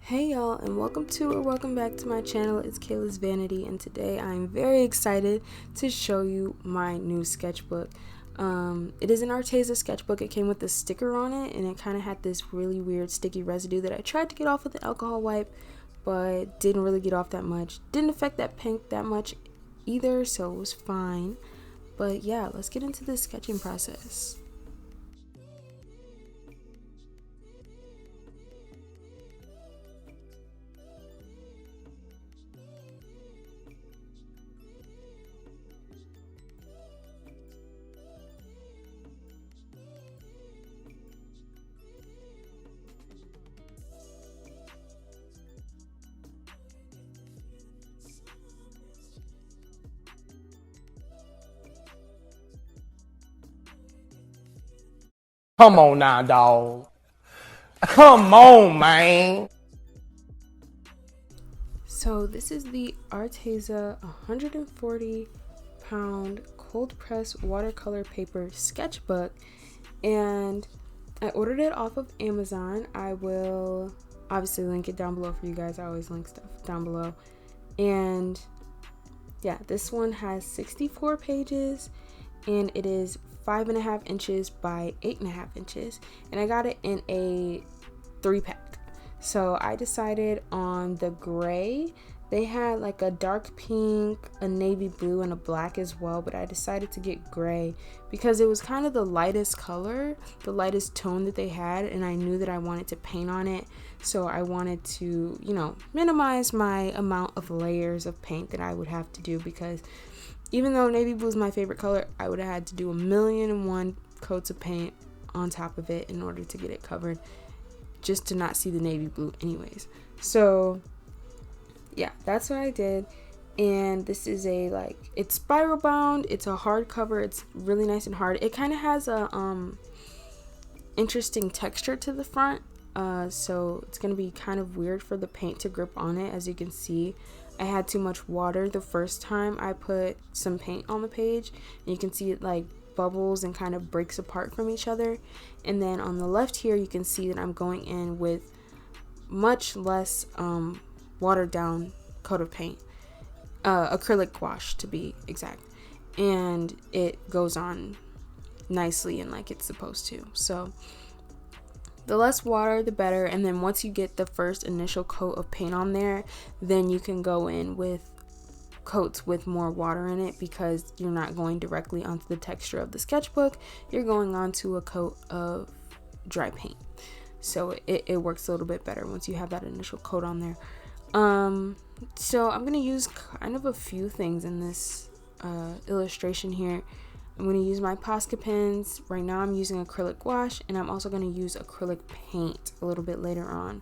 Hey y'all, and welcome back to my channel. It's Kaila'S Vanity, and today I'm very excited to show you my new sketchbook. It is an Arteza sketchbook. It came with a sticker on it, and it kind of had this really weird sticky residue that I tried to get off with an alcohol wipe, but didn't really get off that much. Didn't affect that pink that much either, so it was fine. But yeah, let's get into the sketching process. Come on now, dog. Come on, man. So this is the Arteza 140-pound cold press watercolor paper sketchbook, and I ordered it off of Amazon. I will obviously link it down below for you guys. I always link stuff down below. And yeah, this one has 64 pages, and it is 5.5 inches by 8.5 inches, and I got it in a 3-pack. So I decided on the gray. They had like a dark pink, a navy blue, and a black as well, but I decided to get gray because it was kind of the lightest color, the lightest tone that they had, and I knew that I wanted to paint on it. So I wanted to, minimize my amount of layers of paint that I would have to do, because even though navy blue is my favorite color, I would have had to do 1,000,001 coats of paint on top of it in order to get it covered, just to not see the navy blue anyways. So yeah, that's what I did. And this is it's spiral bound, it's a hardcover, it's really nice and hard. It kind of has a interesting texture to the front, so it's gonna be kind of weird for the paint to grip on it. As you can see, I had too much water the first time I put some paint on the page, and you can see it like bubbles and kind of breaks apart from each other. And then on the left here, you can see that I'm going in with much less watered down coat of paint, acrylic gouache to be exact, and it goes on nicely and like it's supposed to. So the less water the better, and then once you get the first initial coat of paint on there, then you can go in with coats with more water in it, because you're not going directly onto the texture of the sketchbook, you're going onto a coat of dry paint. So it works a little bit better once you have that initial coat on there. So I'm gonna use kind of a few things in this illustration here. I'm going to use my Posca pens. Right now I'm using acrylic gouache, and I'm also going to use acrylic paint a little bit later on.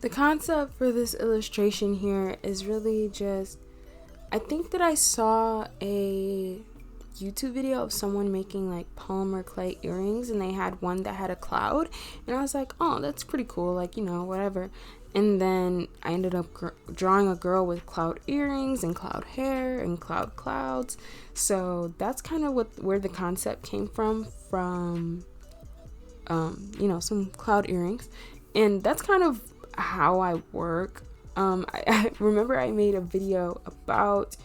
The concept for this illustration here is really just, I think that I saw a YouTube video of someone making like polymer clay earrings, and they had one that had a cloud, and I was like, oh, that's pretty cool, like, you know, whatever. And then I ended up drawing a girl with cloud earrings and cloud hair and clouds. So that's kind of where the concept came from, you know, some cloud earrings. And that's kind of how I work. I remember I made a video about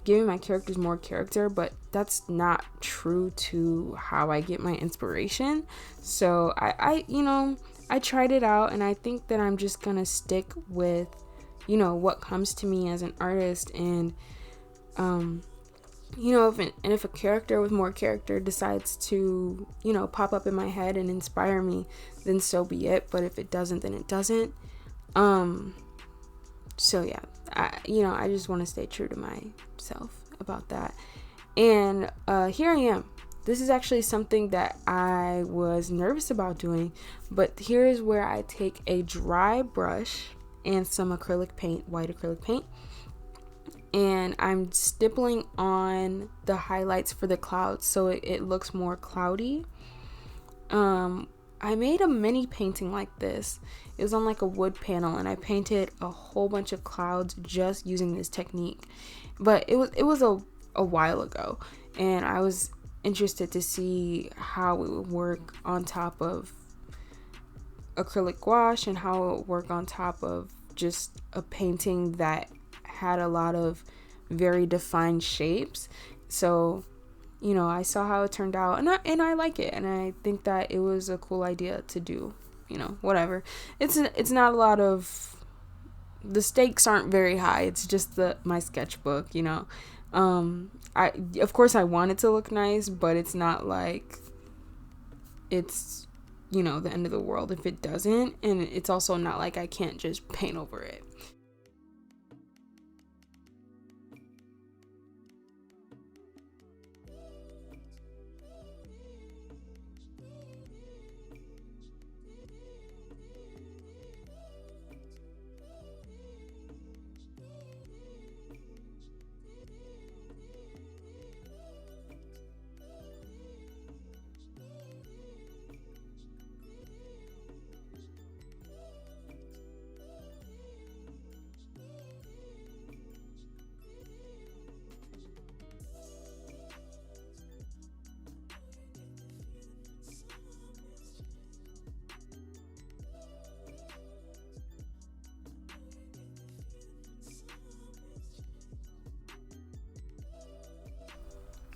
giving my characters more character, but that's not true to how I get my inspiration. So I tried it out, and I think that I'm just gonna stick with, you know, what comes to me as an artist. And you know, if a character with more character decides to, you know, pop up in my head and inspire me, then so be it. But if it doesn't, then it doesn't. So yeah, I just want to stay true to myself about that. And here I am. This is actually something that I was nervous about doing, but here is where I take a dry brush and some acrylic paint, white acrylic paint, and I'm stippling on the highlights for the clouds so it looks more cloudy. I made a mini painting like this. It was on like a wood panel, and I painted a whole bunch of clouds just using this technique. But it was a while ago, and I was interested to see how it would work on top of acrylic gouache and how it would work on top of just a painting that had a lot of very defined shapes. So, you know, I saw how it turned out, and I like it, and I think that it was a cool idea to do. You know, whatever. It's not a lot of, the stakes aren't very high. It's just my sketchbook, you know. Of course I want it to look nice, but it's not like it's, you know, the end of the world if it doesn't, and it's also not like I can't just paint over it.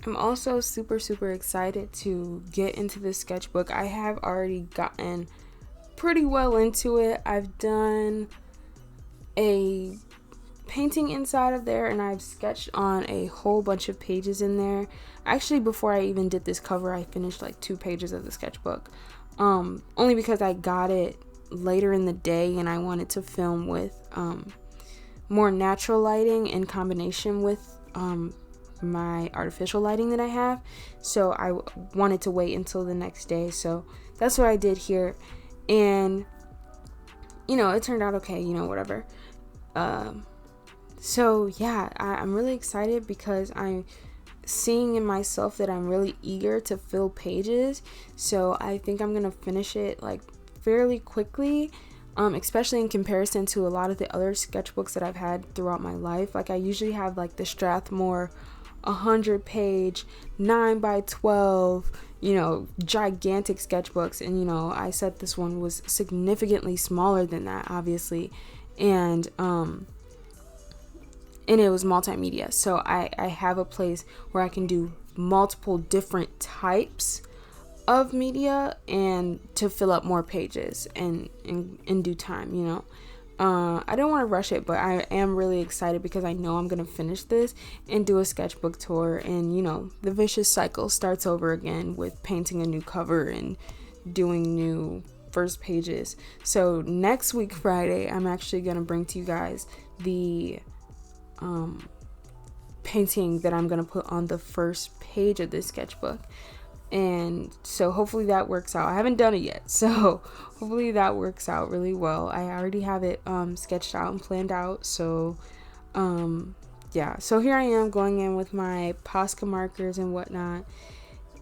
I'm also super excited to get into this sketchbook. I have already gotten pretty well into it. I've done a painting inside of there, and I've sketched on a whole bunch of pages in there. Actually, before I even did this cover, I finished like 2 pages of the sketchbook. Only because I got it later in the day, and I wanted to film with more natural lighting in combination with my artificial lighting that I have. So I wanted to wait until the next day. So that's what I did here. And, you know, it turned out okay, you know, whatever. So yeah, I'm really excited because I'm seeing in myself that I'm really eager to fill pages. So I think I'm gonna finish it like fairly quickly, especially in comparison to a lot of the other sketchbooks that I've had throughout my life. Like I usually have like the Strathmore 100-page 9x12, you know, gigantic sketchbooks, and you know, I said this one was significantly smaller than that, obviously, and it was multimedia. So I have a place where I can do multiple different types of media and to fill up more pages and in due time, you know. I don't want to rush it, but I am really excited because I know I'm going to finish this and do a sketchbook tour, and you know, the vicious cycle starts over again with painting a new cover and doing new first pages. So next week Friday, I'm actually going to bring to you guys the painting that I'm going to put on the first page of this sketchbook. And so hopefully that works out. I haven't done it yet, so hopefully that works out really well. I already have it sketched out and planned out. So yeah, so here I am going in with my Posca markers and whatnot,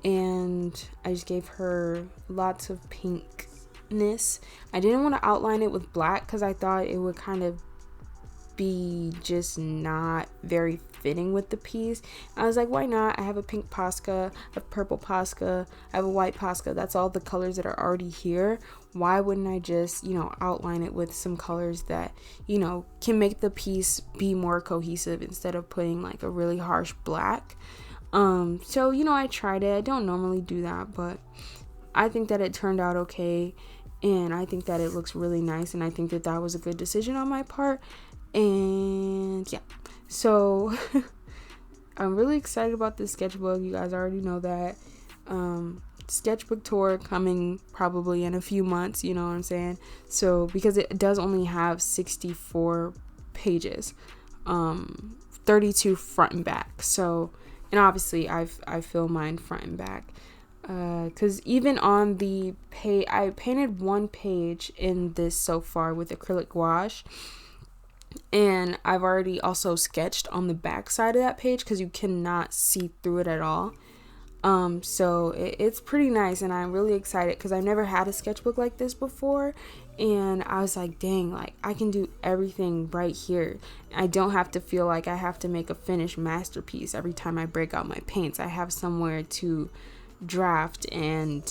and I just gave her lots of pinkness. I didn't want to outline it with black because I thought it would kind of be just not very fitting with the piece. I was like, why not? I have a pink Posca, a purple Posca, I have a white Posca. That's all the colors that are already here. Why wouldn't I just, you know, outline it with some colors that, you know, can make the piece be more cohesive instead of putting like a really harsh black. So, you know, I tried it. I don't normally do that, but I think that it turned out okay, and I think that it looks really nice, and I think that that was a good decision on my part. And yeah, so I'm really excited about this sketchbook. You guys already know that. Sketchbook tour coming probably in a few months, you know what I'm saying? So because it does only have 64 pages, 32 front and back. So, and obviously I fill mine front and back, because even on the page, I painted one page in this so far with acrylic gouache, and I've already also sketched on the back side of that page because you cannot see through it at all. So it's pretty nice, and I'm really excited because I've never had a sketchbook like this before, and I was like, dang, like I can do everything right here. I don't have to feel like I have to make a finished masterpiece every time I break out my paints. I have somewhere to draft and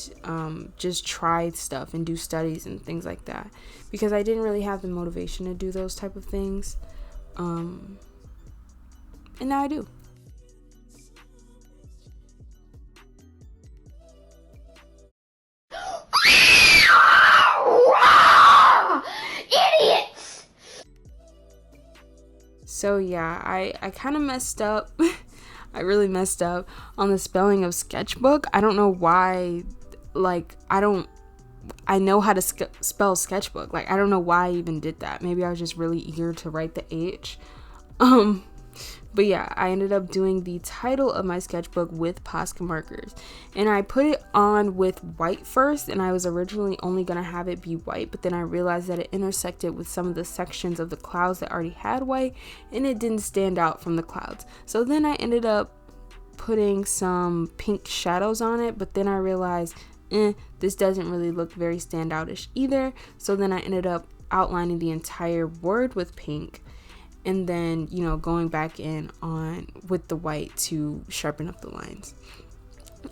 just try stuff and do studies and things like that, because I didn't really have the motivation to do those type of things, and now I do. Idiots! So yeah, I kind of messed up. I really messed up on the spelling of sketchbook. I don't know why. Like I know how to spell sketchbook. Like I don't know why I even did that. Maybe I was just really eager to write the H. But yeah, I ended up doing the title of my sketchbook with Posca markers, and I put it on with white first, and I was originally only gonna have it be white, but then I realized that it intersected with some of the sections of the clouds that already had white, and it didn't stand out from the clouds. So then I ended up putting some pink shadows on it, but then I realized this doesn't really look very standoutish either. So then I ended up outlining the entire word with pink, and then, you know, going back in on with the white to sharpen up the lines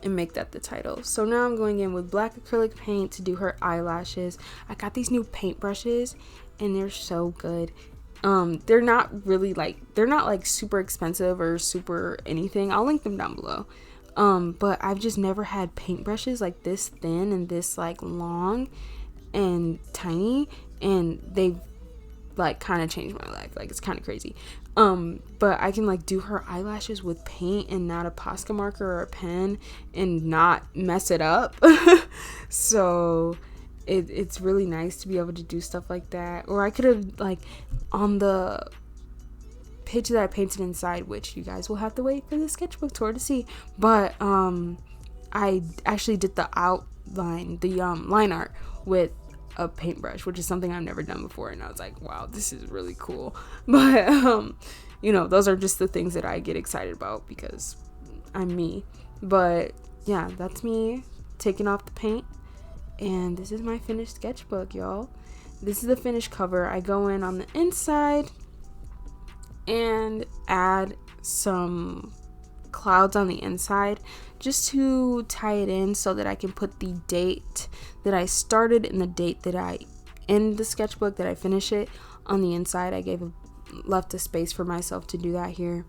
and make that the title. So now I'm going in with black acrylic paint to do her eyelashes. I got these new paint brushes and they're so good. They're not really like, they're not like super expensive or super anything. I'll link them down below. But I've just never had paint brushes like this thin and this like long and tiny, and they've like kind of changed my life. Like it's kind of crazy. But I can like do her eyelashes with paint and not a Posca marker or a pen and not mess it up. So it's really nice to be able to do stuff like that. Or I could have, like, on the page that I painted inside, which you guys will have to wait for the sketchbook tour to see, but I actually did the outline, the line art with a paintbrush, which is something I've never done before, and I was like, wow, this is really cool. But you know, those are just the things that I get excited about because I'm me. But yeah, that's me taking off the paint, and this is my finished sketchbook, y'all. This is the finished cover. I go in on the inside and add some clouds on the inside just to tie it in so that I can put the date that I started and the date that I end the sketchbook, that I finish it, on the inside. I left a space for myself to do that here.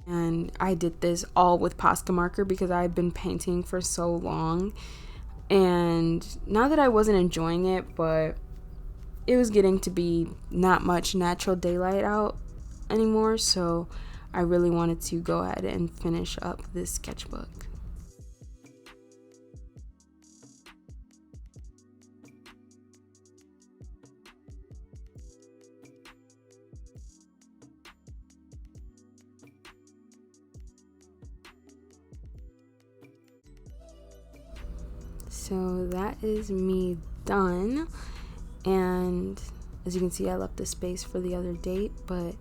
And I did this all with Posca marker because I've been painting for so long, and not that I wasn't enjoying it, but it was getting to be not much natural daylight out anymore, so I really wanted to go ahead and finish up this sketchbook. so that is me done. And as you can see, I left the space for the other date, but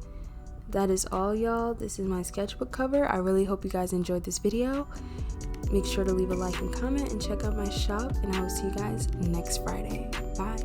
that is all, y'all. This is my sketchbook cover. I really hope you guys enjoyed this video. Make sure to leave a like and comment and check out my shop, and I will see you guys next Friday. Bye.